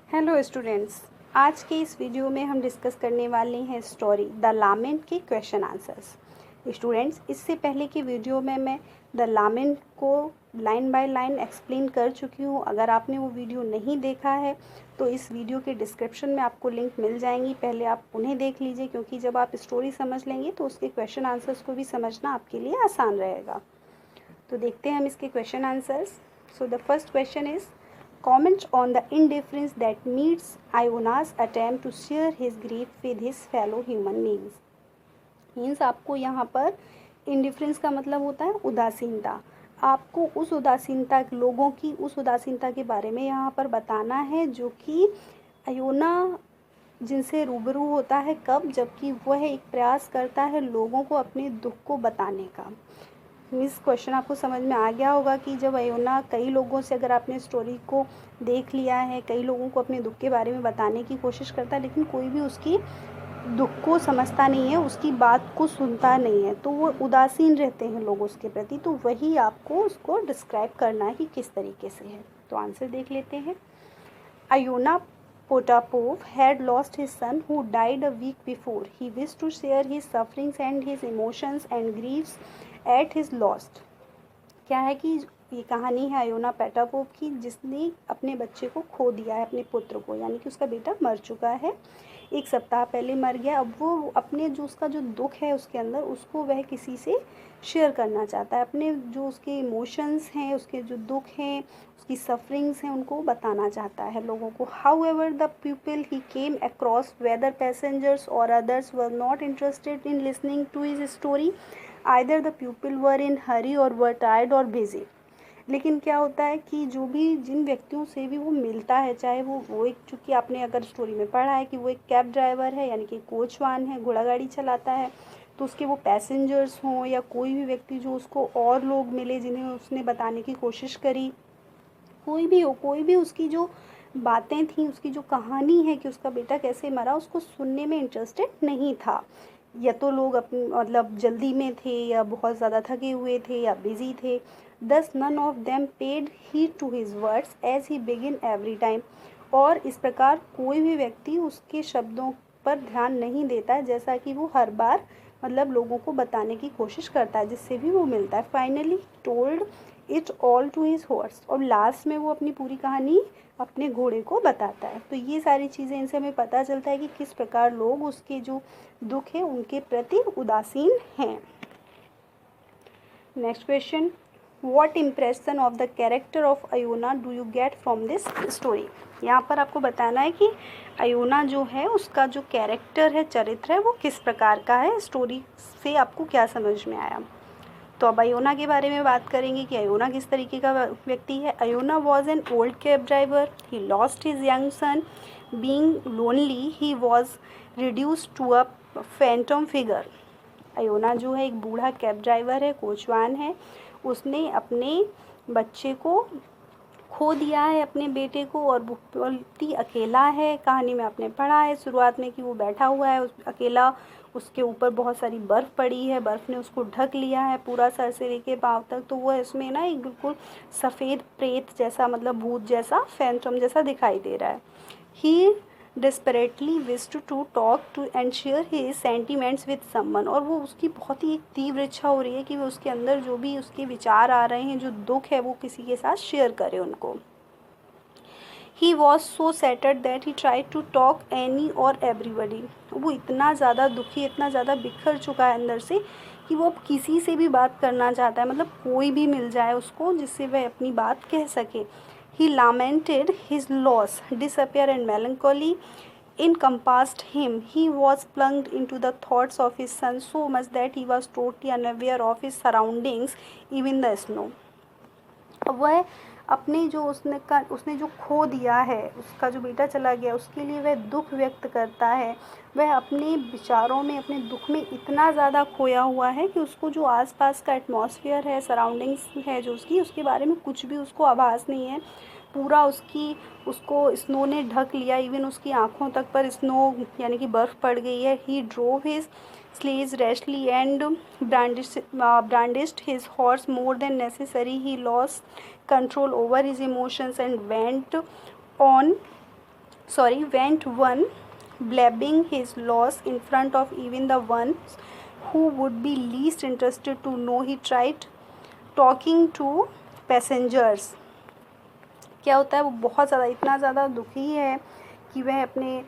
Hello students, आज के इस वीडियो में हम डिस्कस करने वाले हैं स्टोरी द लामेंट के क्वेश्चन आंसर्स। स्टूडेंट्स, इससे पहले की वीडियो में मैं द लामेंट को लाइन बाय लाइन एक्सप्लेन कर चुकी हूँ। अगर आपने वो वीडियो नहीं देखा है तो इस वीडियो के डिस्क्रिप्शन में आपको लिंक मिल जाएंगी, पहले आप उन्हें देख लीजिए, क्योंकि जब आप स्टोरी समझ लेंगे तो उसके क्वेश्चन आंसर्स को भी समझना आपके लिए आसान रहेगा। तो देखते हैं हम इसके question answers. So the first question is comment on the indifference that meets Iona's attempt to share his grief with his fellow human beings। Means आपको यहाँ पर इंडिफरेंस का मतलब होता है उदासीनता। आपको उस उदासीनता लोगों की उस उदासीनता के बारे में यहाँ पर बताना है जो कि अयोना जिनसे रूबरू होता है। कब? जबकि वह एक प्रयास करता है लोगों को अपने दुख को बताने का। इस क्वेश्चन आपको समझ में आ गया होगा कि जब अयोना कई लोगों से, अगर आपने स्टोरी को देख लिया है, कई लोगों को अपने दुख के बारे में बताने की कोशिश करता है, लेकिन कोई भी उसकी दुख को समझता नहीं है, उसकी बात को सुनता नहीं है, तो वो उदासीन रहते हैं लोग उसके प्रति। तो वही आपको उसको डिस्क्राइब करना है कि किस तरीके से है। तो आंसर देख लेते हैं। अयोना Potapov had lost his son who died a week before. He wished to share his sufferings and his emotions and griefs at his loss. क्या है कि ये कहानी है अयोना पेटापोव की, जिसने अपने बच्चे को खो दिया है, अपने पुत्र को, यानी कि उसका बेटा मर चुका है, एक सप्ताह पहले मर गया। अब वो अपने जो उसका जो दुख है उसके अंदर, उसको वह किसी से शेयर करना चाहता है। अपने जो उसके इमोशंस हैं, उसके जो दुख हैं, उसकी सफरिंग्स हैं, उनको बताना चाहता है लोगों को। However the people he came across, whether passengers or others, were not interested in listening to his story. Either the people were in hurry or were tired और बिजी। लेकिन क्या होता है कि जो भी जिन व्यक्तियों से भी वो मिलता है, चाहे वो एक, चूँकि आपने अगर स्टोरी में पढ़ा है कि वो एक कैब ड्राइवर है, यानी कि कोचवान है, घोड़ा गाड़ी चलाता है, तो उसके वो पैसेंजर्स हों या कोई भी व्यक्ति जो उसको और लोग मिले जिन्हें उसने बताने की कोशिश करी, कोई भी हो, कोई भी उसकी जो बातें थी, उसकी जो कहानी है कि उसका बेटा कैसे मरा, उसको सुनने में इंटरेस्टेड नहीं था। या तो लोग अपने मतलब जल्दी में थे, या बहुत ज़्यादा थके हुए थे, या बिजी थे। Thus none of them paid heed to his words as he begin every time. और इस प्रकार कोई भी व्यक्ति उसके शब्दों पर ध्यान नहीं देता है, जैसा कि वो हर बार मतलब लोगों को बताने की कोशिश करता है जिससे भी वो मिलता है। Finally told it all to his horse, और लास्ट में वो अपनी पूरी कहानी अपने घोड़े को बताता है। तो ये सारी चीज़ें, इनसे हमें पता चलता है कि किस प्रकार लोग उसके जो दुख है उनके प्रति उदासीन हैं। Next question, what impression of the character of Iona do you get from this story. यहाँ पर आपको बताना है कि अयोना जो है उसका जो कैरेक्टर है, चरित्र है, वो किस प्रकार का है, स्टोरी से आपको क्या समझ में आया। तो अब अयोना के बारे में बात करेंगे कि अयोना किस तरीके का व्यक्ति है। Iona was an old cab driver, he lost his young son, being lonely he was reduced to a phantom figure. Iona जो है एक बूढ़ा कैब ड्राइवर है, कोचवान है, उसने अपने बच्चे को खो दिया है, अपने बेटे को, और वो बहुत ही अकेला है। कहानी में आपने पढ़ा है शुरुआत में कि वो बैठा हुआ है अकेला, उसके ऊपर बहुत सारी बर्फ़ पड़ी है, बर्फ़ ने उसको ढक लिया है पूरा सर से लेके पाँव तक। तो वो इसमें ना एक बिल्कुल सफ़ेद प्रेत जैसा, मतलब भूत जैसा, फैंटम जैसा दिखाई दे रहा है। ही desperately wished to talk to and share his sentiments with someone, और वो उसकी बहुत ही एक तीव्र इच्छा हो रही है कि वो उसके अंदर जो भी उसके विचार आ रहे हैं, जो दुख है, वो किसी के साथ शेयर करे उनको। He was so shattered that he tried to talk any or everybody। वो इतना ज़्यादा दुखी, इतना ज़्यादा बिखर चुका है अंदर से कि वो अब किसी से भी बात करना चाहता है, मतलब कोई भी मिल जाए उसको जिससे वह अपनी बात कह सके। He lamented his loss, despair and melancholy encompassed him. He was plunged into the thoughts of his son so much that he was totally unaware of his surroundings, even the snow। वह अपने जो उसने जो खो दिया है, उसका जो बेटा चला गया, उसके लिए वह दुख व्यक्त करता है। वह अपने विचारों में, अपने दुख में इतना ज़्यादा खोया हुआ है कि उसको जो आसपास का एटमॉस्फेयर है, सराउंडिंग्स है जो उसके बारे में कुछ भी उसको आभास नहीं है। पूरा उसको स्नो ने ढक लिया, इवन उसकी आँखों तक पर स्नो यानी कि बर्फ़ पड़ गई है। He drove his sleys rashly and brandished his horse more than necessary. He lost control over his emotions and went on went one blabbing his loss in front of even the ones who would be least interested to know. He tried talking to passengers. क्या होता है, वो बहुत ज़्यादा, इतना ज़्यादा दुखी है कि वह अपने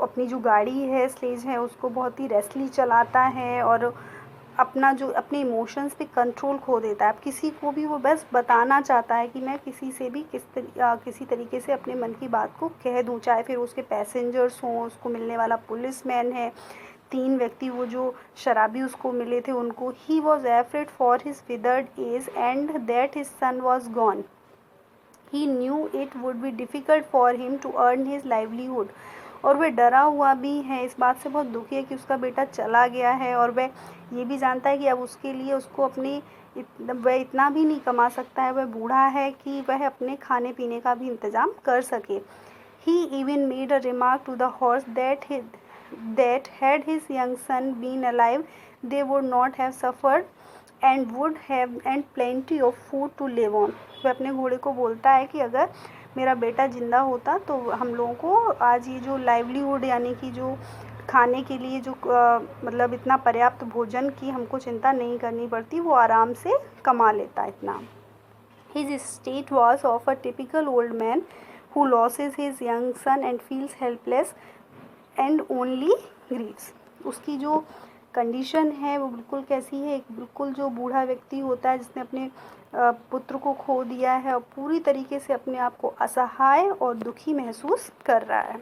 अपनी जो गाड़ी है, स्लेज है, उसको बहुत ही रेस्टली चलाता है और अपने इमोशंस पे कंट्रोल खो देता है। अब किसी को भी वो बस बताना चाहता है कि मैं किसी से भी किसी तरीके से अपने मन की बात को कह दूं, चाहे फिर उसके पैसेंजर्स हों, उसको मिलने वाला पुलिसमैन है, 3 व्यक्ति वो जो शराबी उसको मिले थे उनको। He was afraid for his withered age and that his son was gone. He knew it would be difficult for him to earn his livelihood. और वह डरा हुआ भी है, इस बात से बहुत दुखी है कि उसका बेटा चला गया है, और वह ये भी जानता है कि अब उसके लिए उसको वह इतना भी नहीं कमा सकता है, वह बूढ़ा है कि वह अपने खाने पीने का भी इंतज़ाम कर सके. He even made a remark to the horse that had his young son been alive, they would not have suffered and would have and plenty of food to live on. वह अपने घोड़े को बोलता है कि अगर मेरा बेटा ज़िंदा होता तो हम लोगों को आज ये जो लाइवलीहुड यानी कि जो खाने के लिए जो मतलब इतना पर्याप्त भोजन की हमको चिंता नहीं करनी पड़ती, वो आराम से कमा लेता इतना. His state was of a typical old man who loses his young son and feels helpless and only grieves. उसकी जो कंडीशन है वो बिल्कुल कैसी है, एक बिल्कुल जो बूढ़ा व्यक्ति होता है जिसने अपने पुत्र को खो दिया है और पूरी तरीके से अपने आप को असहाय और दुखी महसूस कर रहा है.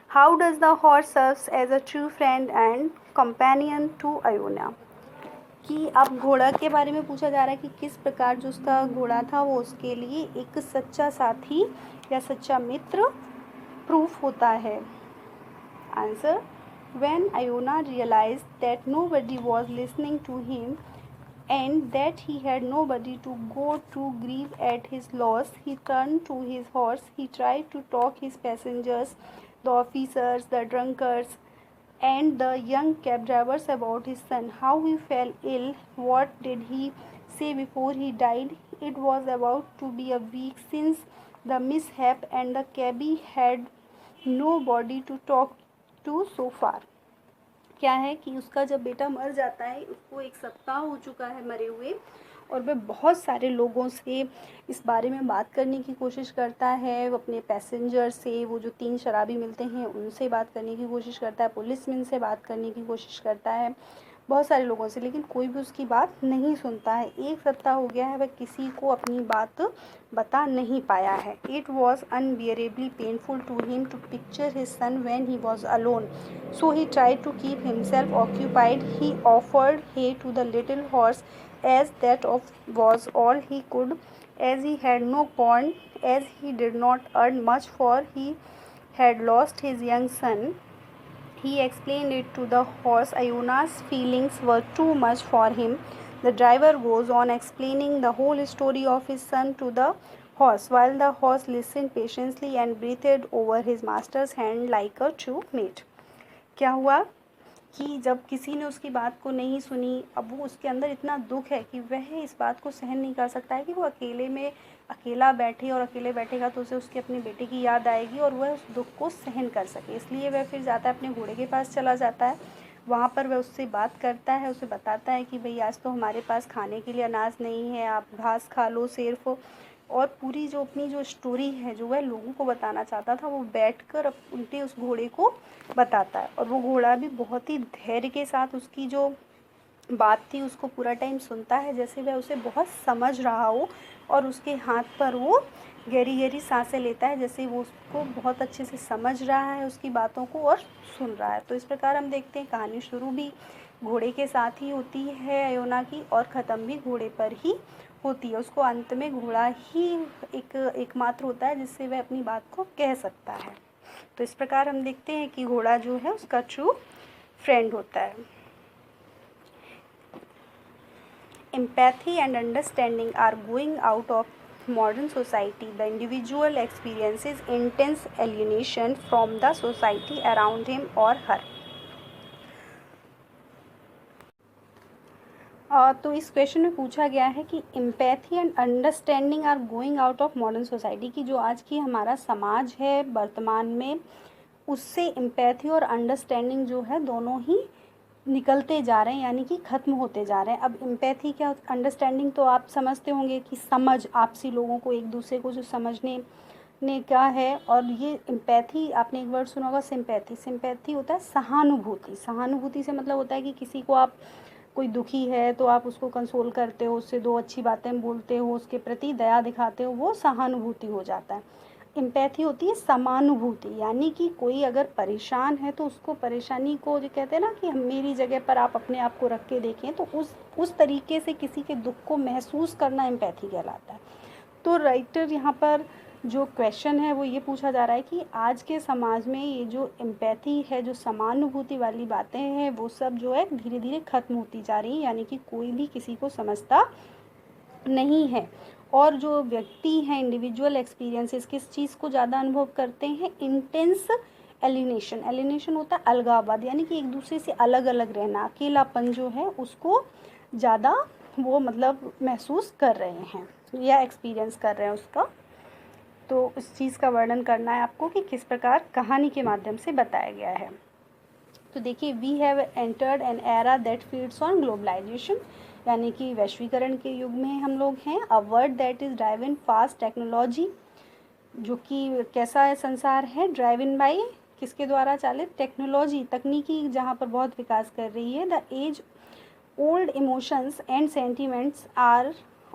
How does the horse serves as a true friend and companion to Iona. कि अब घोड़ा के बारे में पूछा जा रहा है कि किस प्रकार जो उसका घोड़ा था वो उसके लिए एक सच्चा साथी या सच्चा मित्र प्रूफ होता है. Answer, when Iona realized that nobody was listening to him and that he had nobody to go to grieve at his loss, he turned to his horse. He tried to talk his passengers, the officers, the drunkards, and the young cab drivers about his son, how he fell ill, what did he say before he died. It was about to be a week since the mishap and the cabby had nobody to talk to so far. क्या है कि उसका जब बेटा मर जाता है, उसको 1 सप्ताह हो चुका है मरे हुए, और वह बहुत सारे लोगों से इस बारे में बात करने की कोशिश करता है. वो अपने पैसेंजर से, वो जो 3 शराबी मिलते हैं उनसे बात करने की कोशिश करता है, पुलिसमैन से बात करने की कोशिश करता है, बहुत सारे लोगों से, लेकिन कोई भी उसकी बात नहीं सुनता है. 1 सप्ताह हो गया है, वह किसी को अपनी बात बता नहीं पाया है. It was unbearably painful to him to picture his son when he was alone, so he tried to keep himself occupied. He offered hay to the little horse as that was all he could, as he had no corn, as he did not earn much, for he had lost his young son. He explained it to the horse. Iona's feelings were too much for him. The driver goes on explaining the whole story of his son to the horse, while the horse listened patiently and breathed over his master's hand like a true mate. क्या हुआ कि जब किसी ने उसकी बात को नहीं सुनी, अब वो उसके अंदर इतना दुख है कि वह इस बात को सहन नहीं कर सकता है कि वो अकेला बैठे, और अकेले बैठेगा तो उसे उसके अपने बेटे की याद आएगी और वह उस दुख को सहन कर सके. इसलिए वह फिर जाता है, अपने घोड़े के पास चला जाता है. वहाँ पर वह उससे बात करता है, उसे बताता है कि भाई आज तो हमारे पास खाने के लिए अनाज नहीं है, आप घास खा लो सिर्फ. और पूरी जो अपनी जो स्टोरी है जो वह लोगों को बताना चाहता था, वो बैठकर उनके उस घोड़े को बताता है. और वो घोड़ा भी बहुत ही धैर्य के साथ उसकी जो बात थी उसको पूरा टाइम सुनता है, जैसे वह उसे बहुत समझ रहा हो, और उसके हाथ पर वो गहरी गहरी सांसें लेता है, जैसे वो उसको बहुत अच्छे से समझ रहा है उसकी बातों को और सुन रहा है. तो इस प्रकार हम देखते हैं कहानी शुरू भी घोड़े के साथ ही होती है अयोना की, और ख़त्म भी घोड़े पर ही होती है. उसको अंत में घोड़ा ही एकमात्र होता है जिससे वह अपनी बात को कह सकता है. तो इस प्रकार हम देखते हैं कि घोड़ा जो है उसका ट्रू फ्रेंड होता है. Empathy and understanding are going out of modern society. The individual experiences intense alienation from the society around him or her. तो इस क्वेश्चन में पूछा गया है कि empathy and understanding are going out of modern society, की जो आज की हमारा समाज है वर्तमान में, उससे एम्पैथी और अंडरस्टैंडिंग जो है दोनों ही निकलते जा रहे हैं, यानी कि ख़त्म होते जा रहे हैं। अब एम्पैथी क्या, अंडरस्टैंडिंग तो आप समझते होंगे कि समझ, आपसी लोगों को एक दूसरे को जो समझने ने क्या है। और ये एम्पैथी, आपने एक वर्ड सुना होगा सिंपैथी। सिंपैथी होता है सहानुभूति। सहानुभूति से मतलब होता है कि किसी को आप, कोई दुखी है तो आप उसको कंसोल करते हो, उससे दो अच्छी बातें बोलते हो, उसके प्रति दया दिखाते हो, वो सहानुभूति हो जाता है। एम्पैथी होती है समानुभूति, यानी कि कोई अगर परेशान है तो उसको परेशानी को, जो कहते हैं ना कि हम मेरी जगह पर आप अपने आप को रख के देखें, तो उस तरीके से किसी के दुख को महसूस करना एम्पैथी कहलाता है। तो राइटर यहाँ पर जो क्वेश्चन है वो ये पूछा जा रहा है कि आज के समाज में ये जो एम्पैथी है, जो समानुभूति वाली बातें हैं, वो सब जो है धीरे धीरे ख़त्म होती जा रही है, यानी कि कोई भी किसी को समझता नहीं है। और जो व्यक्ति हैं, इंडिविजुअल एक्सपीरियंसेस किस चीज़ को ज़्यादा अनुभव करते हैं, इंटेंस एलिनेशन। एलिनेशन होता है अलगाववाद, यानी कि एक दूसरे से अलग अलग रहना, अकेलापन जो है उसको ज़्यादा वो मतलब महसूस कर रहे हैं या एक्सपीरियंस कर रहे हैं उसका। तो उस चीज़ का वर्णन करना है आपको कि किस प्रकार कहानी के माध्यम से बताया गया है। तो देखिए, we have entered an era that feeds on globalization, यानी कि वैश्वीकरण के युग में हम लोग हैं। A world that is drive in fast technology, जो कि कैसा है संसार है, ड्राइव इन बाई किसके द्वारा चालित, टेक्नोलॉजी, तकनीकी जहाँ पर बहुत विकास कर रही है। The age old emotions and sentiments are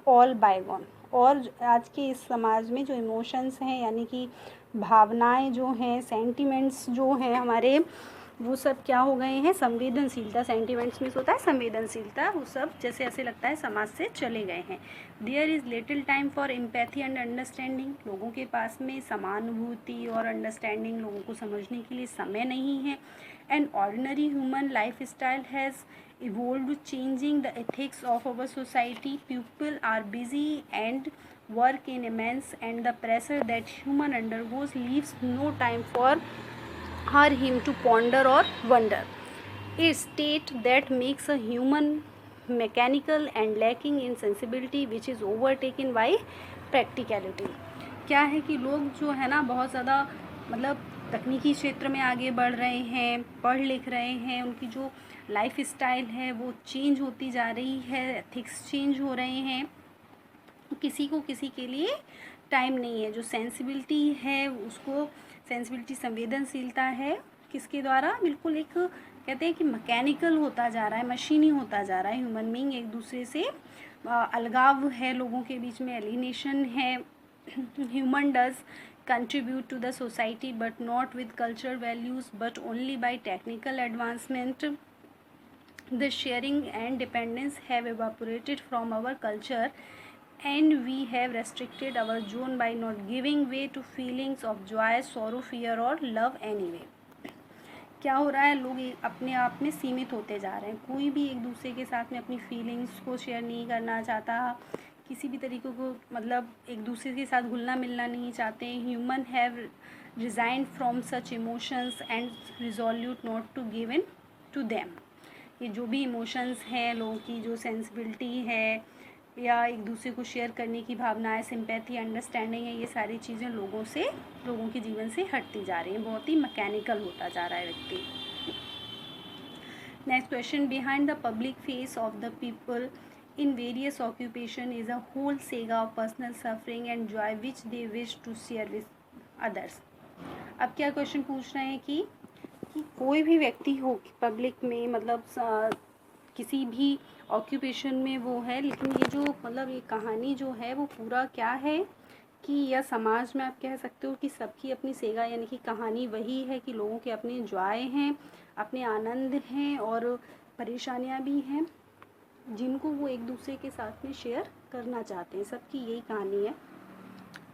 all bygone, और आज के इस समाज में जो इमोशंस हैं, यानी कि भावनाएं जो हैं, सेंटिमेंट्स जो हैं हमारे, वो सब क्या हो गए हैं, संवेदनशीलता, सेंटिमेंट्स में होता है संवेदनशीलता, वो सब जैसे ऐसे लगता है समाज से चले गए हैं। There is little time for empathy and understanding, लोगों के पास में समानुभूति और अंडरस्टैंडिंग, लोगों को समझने के लिए समय नहीं है। And ordinary human life style has evolved, changing the ethics of our society. People are busy and work in immense, and the pressure that human undergoes leaves no time for her him to ponder or wonder. A state that makes a human mechanical and lacking in sensibility, which is overtaken by practicality. क्या है कि लोग जो है ना बहुत ज़्यादा मतलब तकनीकी क्षेत्र में आगे बढ़ रहे हैं, पढ़ लिख रहे हैं, उनकी जो लाइफ स्टाइल है वो चेंज होती जा रही है, एथिक्स चेंज हो रहे हैं, किसी को किसी के लिए टाइम नहीं है। जो सेंसिबिलिटी है उसको, सेंसिबिलिटी संवेदनशीलता है किसके द्वारा, बिल्कुल एक कहते हैं कि मैकेनिकल होता जा रहा है, मशीनी होता जा रहा है। ह्यूमन बीइंग एक दूसरे से अलगाव है, लोगों के बीच में एलिनेशन है। Human does contribute to the society but not with cultural values but only by technical advancement. The sharing and dependence have evaporated from our culture and we have restricted our zone by not giving way to feelings of joy, sorrow, fear or love anyway. क्या हो रहा है, लोग अपने आप में सीमित होते जा रहे हैं, कोई भी एक दूसरे के साथ में अपनी फीलिंग्स को शेयर नहीं करना चाहता, किसी भी तरीके को मतलब एक दूसरे के साथ घुलना मिलना नहीं चाहते। Human have resigned from such emotions and resolute not to give in to them. ये जो भी इमोशंस हैं, लोगों की जो सेंसिबिलिटी है या एक दूसरे को शेयर करने की भावनाएं, सिंपैथी, अंडरस्टैंडिंग है, ये सारी चीज़ें लोगों के जीवन से हटती जा रही हैं, बहुत ही मैकेनिकल होता जा रहा है व्यक्ति। Next question, behind the public face of the people in various occupation is a whole saga of personal suffering and joy which they wish to share with others. अब क्या क्वेश्चन पूछ रहे हैं कि कोई भी व्यक्ति हो पब्लिक में, मतलब किसी भी ऑक्यूपेशन में वो है, लेकिन ये जो मतलब ये कहानी जो है वो पूरा क्या है कि, या समाज में आप कह सकते हो कि सबकी अपनी सेगा, यानी कि कहानी वही है कि लोगों के अपने जॉय हैं, अपने आनंद हैं और परेशानियां भी हैं, जिनको वो एक दूसरे के साथ में शेयर करना चाहते हैं। सबकी यही कहानी है।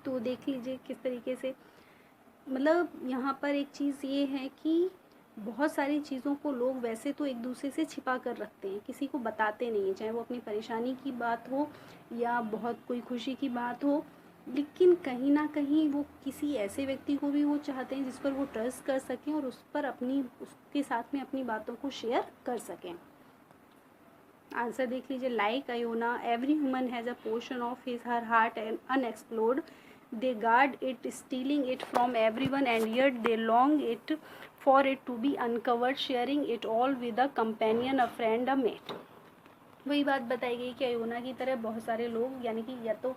तो देख लीजिए किस तरीके से, मतलब यहाँ पर एक चीज़ ये है कि बहुत सारी चीज़ों को लोग वैसे तो एक दूसरे से छिपा कर रखते हैं, किसी को बताते नहीं हैं, चाहे वो अपनी परेशानी की बात हो या बहुत कोई खुशी की बात हो, लेकिन कहीं ना कहीं वो किसी ऐसे व्यक्ति को भी वो चाहते हैं जिस पर वो ट्रस्ट कर सकें और उसके साथ में अपनी बातों को शेयर कर सकें। आंसर देख लीजिए, like Iona every human has a portion of his her heart and unexplored, they guard it stealing it from everyone and yet they long it for it to be uncovered, sharing it all with a companion, a friend, a mate. वही बात बताई गई कि अयोना की तरह बहुत सारे लोग, यानी कि या तो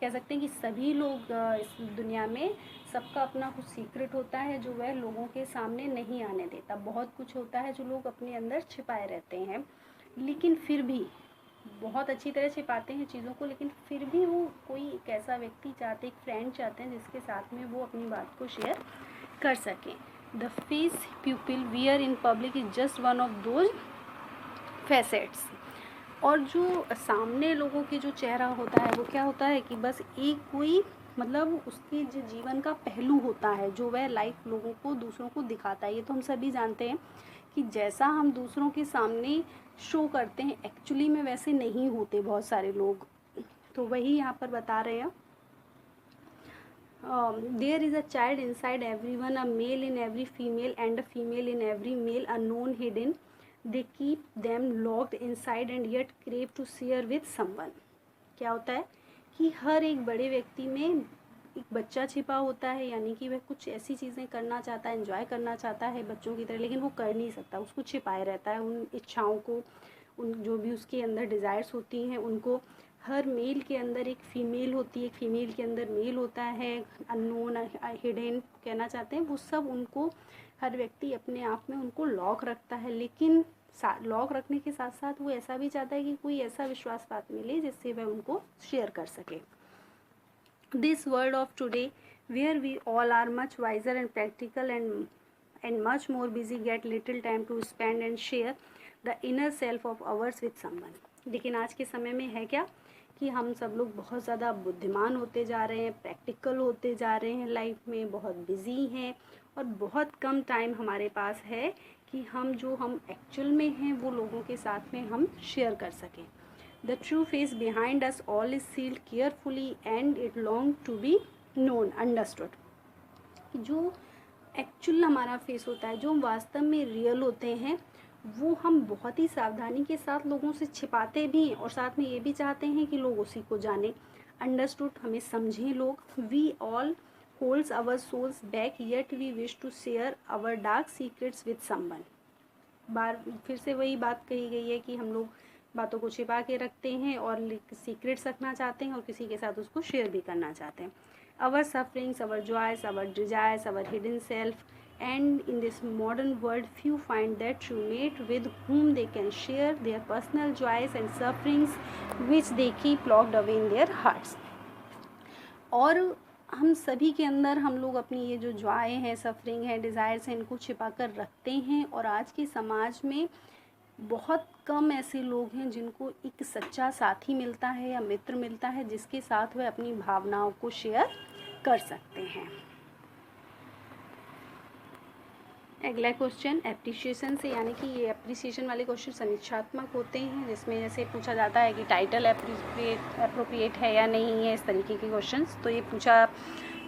कह सकते हैं कि सभी लोग इस दुनिया में सबका अपना कुछ सीक्रेट होता है जो वह लोगों के सामने नहीं आने देता। बहुत कुछ होता है जो लोग अपने अंदर छिपाए रहते हैं, लेकिन फिर भी बहुत अच्छी तरह छिपाते हैं चीज़ों को, लेकिन फिर भी वो कोई एक ऐसा व्यक्ति चाहते, एक फ्रेंड चाहते हैं जिसके साथ में वो अपनी बात को शेयर कर सकें। The face people wear in public is just one of those facets. और जो सामने लोगों के जो चेहरा होता है वो क्या होता है कि बस एक कोई मतलब उसके जो जीवन का पहलू होता है जो वह लाइफ लोगों को, दूसरों को दिखाता है। ये तो हम सभी जानते हैं कि जैसा हम दूसरों के सामने शो करते हैं एक्चुअली में वैसे नहीं होते बहुत सारे लोग। तो वही यहाँ पर बता रहे हैं, there is a child inside everyone, a male in every female and a female in every male, unknown hidden, they keep them locked inside and yet crave to share with someone. क्या होता है कि हर एक बड़े व्यक्ति में एक बच्चा छिपा होता है, यानी कि वह कुछ ऐसी चीज़ें करना चाहता है, एंजॉय करना चाहता है बच्चों की तरह, लेकिन वो कर नहीं सकता, उसको छिपाए रहता है उन इच्छाओं को, उन जो भी उसके अंदर डिज़ायर्स होती हैं उनको। हर मेल के अंदर एक फ़ीमेल होती है, एक फ़ीमेल के अंदर मेल होता है, अननोन, हिडन कहना चाहते हैं, वो सब उनको हर व्यक्ति अपने आप में उनको लॉक रखता है। लेकिन लॉक रखने के साथ साथ वो ऐसा भी चाहता है कि कोई ऐसा विश्वास पात मिले जिससे वह उनको शेयर कर सके। This world of today where we all are much wiser and practical and much more busy get little time to spend and share the inner self of ours with someone. लेकिन आज के समय में है क्या कि हम सब लोग बहुत ज़्यादा बुद्धिमान होते जा रहे हैं, प्रैक्टिकल होते जा रहे हैं, लाइफ में बहुत बिजी हैं और बहुत कम टाइम हमारे पास है कि हम एक्चुअल में हैं वो लोगों के साथ में हम शेयर कर सकें। The true face behind us all is sealed carefully and it long to be known understood. जो एक्चुअल हमारा फेस होता है, जो हम वास्तव में रियल होते हैं, वो हम बहुत ही सावधानी के साथ लोगों से छिपाते भी हैं और साथ में ये भी चाहते हैं कि लोग उसी को जाने। अंडरस्टूड, हमें समझें लोग। We all holds our souls back yet we wish to share our dark secrets with someone. बार फिर से वही बात कही गई है कि हम लोग बातों को छिपा के रखते हैं और सीक्रेट्स रखना चाहते हैं और किसी के साथ उसको शेयर भी करना चाहते हैं। Our sufferings, our joys, our desires, our hidden self, and in this modern world few find that true mate with whom they can share their personal joys and sufferings which they keep locked away in their hearts। और हम सभी के अंदर हम लोग अपनी ये जो जॉय है, सफरिंग है, डिज़ायर्स हैं, इनको छिपा कर रखते हैं। और आज के समाज में बहुत कम ऐसे लोग हैं जिनको एक सच्चा साथी मिलता है या मित्र मिलता है जिसके साथ वह अपनी भावनाओं को शेयर कर सकते हैं। अगला क्वेश्चन एप्रिसिएशन से, यानी कि ये एप्रिसिएशन वाले क्वेश्चन समीक्षात्मक होते हैं जिसमें जैसे पूछा जाता है कि टाइटल अप्रोप्रिएट है या नहीं है, इस तरीके के क्वेश्चंस। तो ये पूछा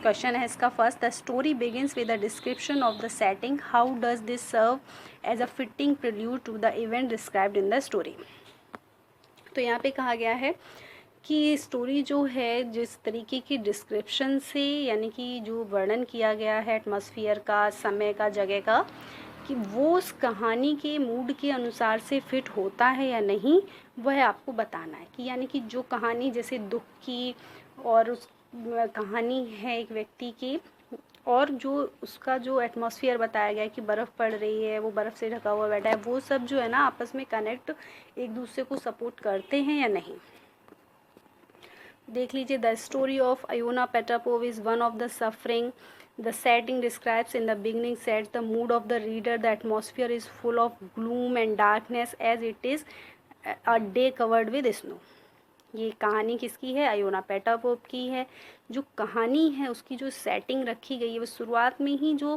क्वेश्चन है इसका first, the story begins with a description of the setting, how does this serve as a fitting prelude to the event described in the story. तो यहाँ पे कहा गया है कि स्टोरी जो है जिस तरीके की डिस्क्रिप्शन से, यानी कि जो वर्णन किया गया है एटमॉस्फेयर का, समय का, जगह का, कि वो उस कहानी के मूड के अनुसार से फिट होता है या नहीं, वह आपको बताना है। कि यानी कि जो कहानी जैसे दुख की और उस कहानी है एक व्यक्ति की, और जो उसका जो एटमॉस्फेयर बताया गया है कि बर्फ़ पड़ रही है, वो बर्फ़ से ढका हुआ बैठा है, वो सब जो है ना आपस में कनेक्ट एक दूसरे को सपोर्ट करते हैं या नहीं। देख लीजिए, the story of Iona Potapov is one of the suffering, the setting describes in the beginning sets the mood of the reader, the atmosphere is full of gloom and darkness as it is a day covered with snow. ये कहानी किसकी है? अयोना पेटापोव की है। जो कहानी है उसकी जो सेटिंग रखी गई है वो शुरुआत में ही जो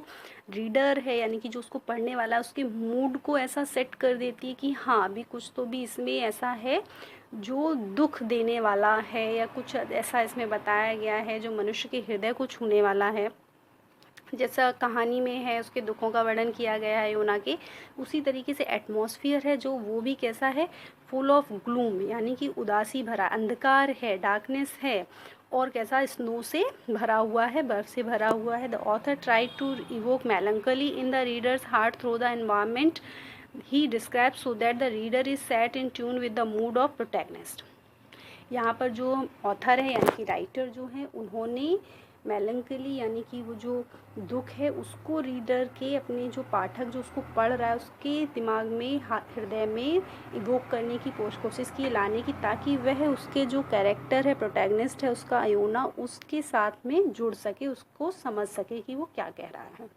रीडर है, यानी कि जो उसको पढ़ने वाला है, उसके मूड को ऐसा सेट कर देती है कि हाँ अभी कुछ तो भी इसमें ऐसा है जो दुख देने वाला है, या कुछ ऐसा इसमें बताया गया है जो मनुष्य के हृदय को छूने वाला है। जैसा कहानी में है उसके दुखों का वर्णन किया गया है योना के, उसी तरीके से एटमॉस्फियर है जो वो भी कैसा है, फुल ऑफ ग्लूम, यानी कि उदासी भरा, अंधकार है, डार्कनेस है, और कैसा स्नो से भरा हुआ है, बर्फ से भरा हुआ है. The author try to evoke melancholy in the reader's heart through the environment he describe so that the reader is set in tune with the mood of protagonist. यहाँ पर जो ऑथर है यानी कि राइटर जो है, उन्होंने मेलंकली यानी कि वो जो दुख है उसको रीडर के, अपने जो पाठक जो उसको पढ़ रहा है उसके दिमाग में, हृदय में इवोक करने की कोशिश की, लाने की, ताकि वह उसके जो कैरेक्टर है, प्रोटैगनिस्ट है उसका, अयोना, उसके साथ में जुड़ सके, उसको समझ सके कि वो क्या कह रहा है.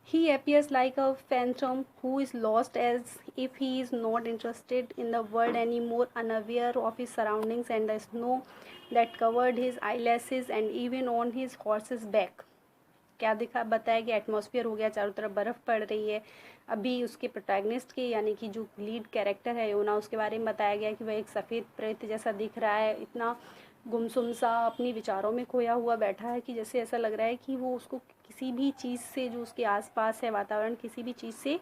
He appears like a phantom who is lost, as if he is not interested in the world anymore, unaware of his surroundings and the snow that covered his eyelashes and even on his horse's back. क्या दिखा, बताया कि atmosphere हो गया, चारों तरफ बर्फ़ पड़ रही है. अभी उसके प्रोटैगनिस्ट के यानी कि जो लीड कैरेक्टर है योना, उसके बारे में बताया गया कि वह एक सफ़ेद प्रेत जैसा दिख रहा है, इतना गुमसुम सा अपनी विचारों में खोया हुआ बैठा है कि जैसे ऐसा लग रहा है कि वो उसको किसी भी चीज़ से, जो उसके आसपास है वातावरण, किसी भी चीज़ से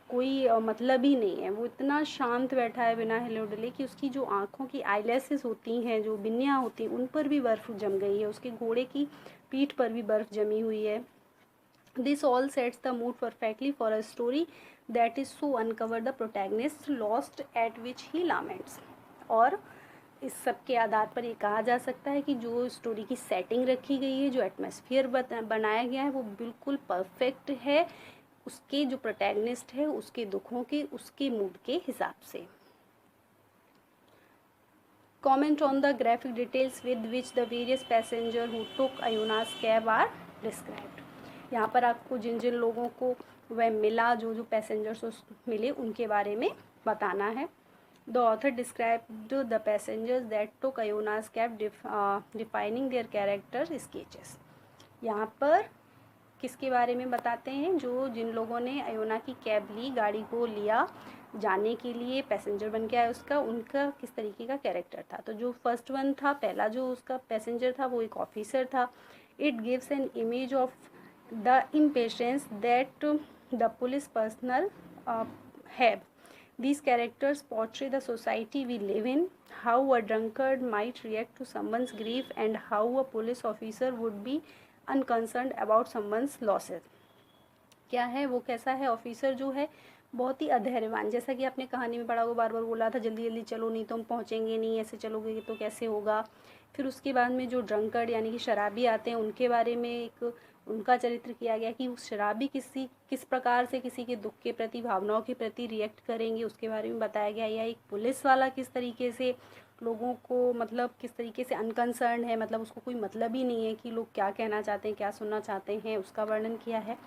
कोई मतलब ही नहीं है. वो इतना शांत बैठा है बिना हिले डुले कि उसकी जो आँखों की आईलैसेस होती हैं, जो बिंदियाँ होती हैं, उन पर भी बर्फ़ जम गई है, उसके घोड़े की पीठ पर भी बर्फ़ जमी हुई है. This all sets the mood perfectly for a story that is so uncover the protagonist lost at which he laments. और इस सब के आधार पर ये कहा जा सकता है कि जो स्टोरी की सेटिंग रखी गई है, जो एटमॉस्फेयर बनाया गया है, वो बिल्कुल परफेक्ट है उसके जो प्रोटैगनिस्ट है उसके दुखों के, उसके मूड के हिसाब से. Comment on the graphic details with which the various passengers who took Ayuna's cab are described. यहाँ पर आपको जिन जिन लोगों को वह मिला, जो जो पैसेंजर्स मिले, उनके बारे में बताना है. The author described the passengers that took Iona's cab defining their character sketches. यहाँ पर किसके बारे में बताते हैं, जो जिन लोगों ने अयोना की कैब ली, गाड़ी को लिया जाने के लिए, पैसेंजर बन के आया उसका, उनका किस तरीके का कैरेक्टर था. तो जो फर्स्ट वन था, पहला जो उसका पैसेंजर था, वो एक ऑफिसर था. It gives an image of the impatience that the police personnel have. These characters portray the society we live in, how a drunkard might react to someone's grief, and how a police officer would be unconcerned about someone's losses. क्या है वो, कैसा है officer जो है, बहुत ही अधैर्यवान, जैसा कि आपने कहानी में पढ़ा होगा, बार बार बोला था जल्दी जल्दी चलो नहीं तो हम पहुँचेंगे नहीं, ऐसे चलोगे तो कैसे होगा. फिर उसके बाद में जो ड्रंकर्ड यानी कि शराबी आते हैं, उनके बारे में एक उनका चरित्र किया गया कि उस शराबी किस प्रकार से किसी के दुख के प्रति, भावनाओं के प्रति रिएक्ट करेंगे, उसके बारे में बताया गया. या एक पुलिस वाला किस तरीके से लोगों को, मतलब किस तरीके से अनकंसर्न है, मतलब उसको कोई मतलब ही नहीं है कि लोग क्या कहना चाहते हैं, क्या सुनना चाहते हैं, उसका वर्णन किया है.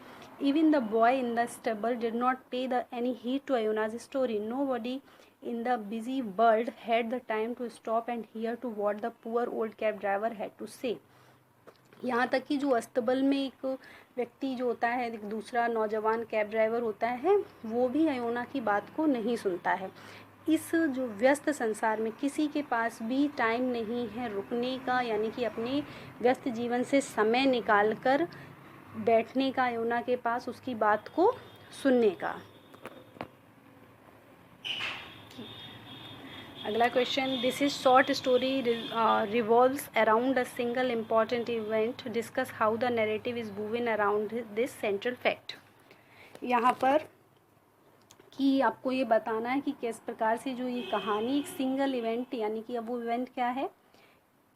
Even the boy in the stable did not pay any heed to Ayona's story. Nobody in the busy world had the time to stop and hear to what the poor old cab driver had to say. यहाँ तक कि जो अस्तबल में एक व्यक्ति जो होता है, एक दूसरा नौजवान कैब ड्राइवर होता है, वो भी अयोना की बात को नहीं सुनता है. इस जो व्यस्त संसार में किसी के पास भी टाइम नहीं है रुकने का, यानी कि अपने व्यस्त जीवन से समय निकाल कर बैठने का अयोना के पास, उसकी बात को सुनने का. अगला question, this is short story revolves around a single important event. Discuss how the narrative is woven around this central fact. यहाँ पर कि आपको ये बताना है कि किस प्रकार से जो ये कहानी एक सिंगल इवेंट, यानी कि अब वो इवेंट क्या है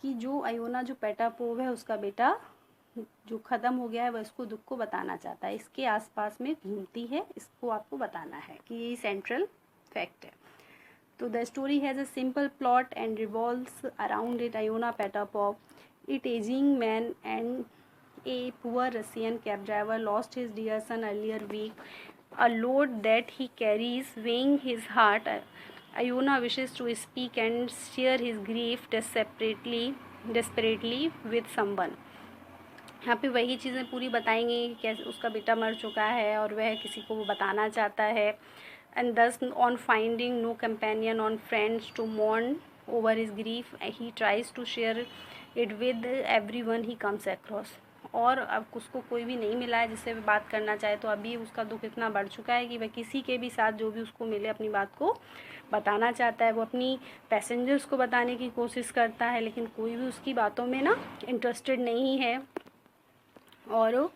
कि जो अयोना, जो पेटापोव है, उसका बेटा जो ख़त्म हो गया है, वह उसको दुख को बताना चाहता है, इसके आसपास में घूमती है, इसको आपको बताना है कि ये सेंट्रल फैक्ट है. तो the story has a simple plot and revolves around it Iona Potapov, it aging man and a poor Russian cab driver lost his dear son earlier week, a load that he carries weighing his heart. Ayona wishes to speak and share his grief desperately with someone. यहाँ पे वही चीज़ें पूरी बताएंगे कि कैसे उसका बेटा मर चुका है और वह किसी को वो बताना चाहता है. And thus on finding no companion or friends to mourn over his grief, he tries to share it with everyone he comes across. और अब उसको कोई भी नहीं मिला है जिससे वह बात करना चाहे, तो अभी उसका दुख इतना बढ़ चुका है कि वह किसी के भी साथ जो भी उसको मिले अपनी बात को बताना चाहता है। वो अपनी पैसेंजर्स को बताने की कोशिश करता है, लेकिन कोई भी उसकी बातों में ना इंटरेस्टेड नहीं है। और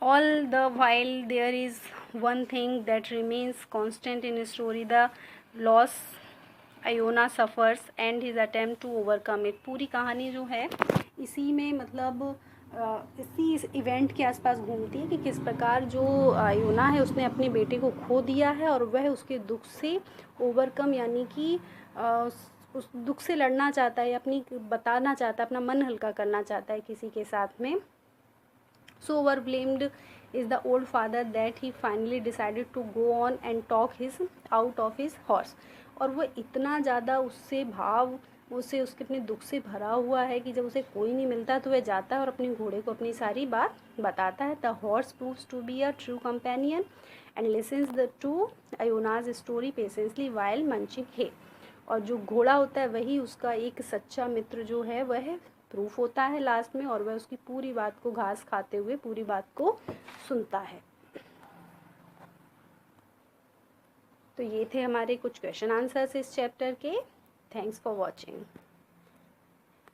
all the while there is one thing that remains constant in story, the loss Iona suffers and his attempt to overcome it. पूरी कहानी जो है इसी में मतलब इस इवेंट के आसपास घूमती है कि किस प्रकार जो आयोना है उसने अपने बेटे को खो दिया है और वह उसके दुख से ओवरकम यानी कि उस दुख से लड़ना चाहता है, अपनी बताना चाहता है, अपना मन हल्का करना चाहता है किसी के साथ में। So overwhelmed is the old father that he finally decided to go on and talk his out of his horse। और वो इतना ज़्यादा उससे उसके अपने दुख से भरा हुआ है कि जब उसे कोई नहीं मिलता तो वह जाता है और अपने घोड़े को अपनी सारी बात बताता है। The horse proves to be a true companion and listens the to Iona's story patiently while munching है। और जो घोड़ा होता है वही उसका एक सच्चा मित्र जो है वह प्रूफ होता है लास्ट में, और वह उसकी पूरी बात को घास खाते हुए पूरी बात को सुनता है। तो ये थे हमारे कुछ क्वेश्चन आंसर्स इस चैप्टर के। Thanks for watching.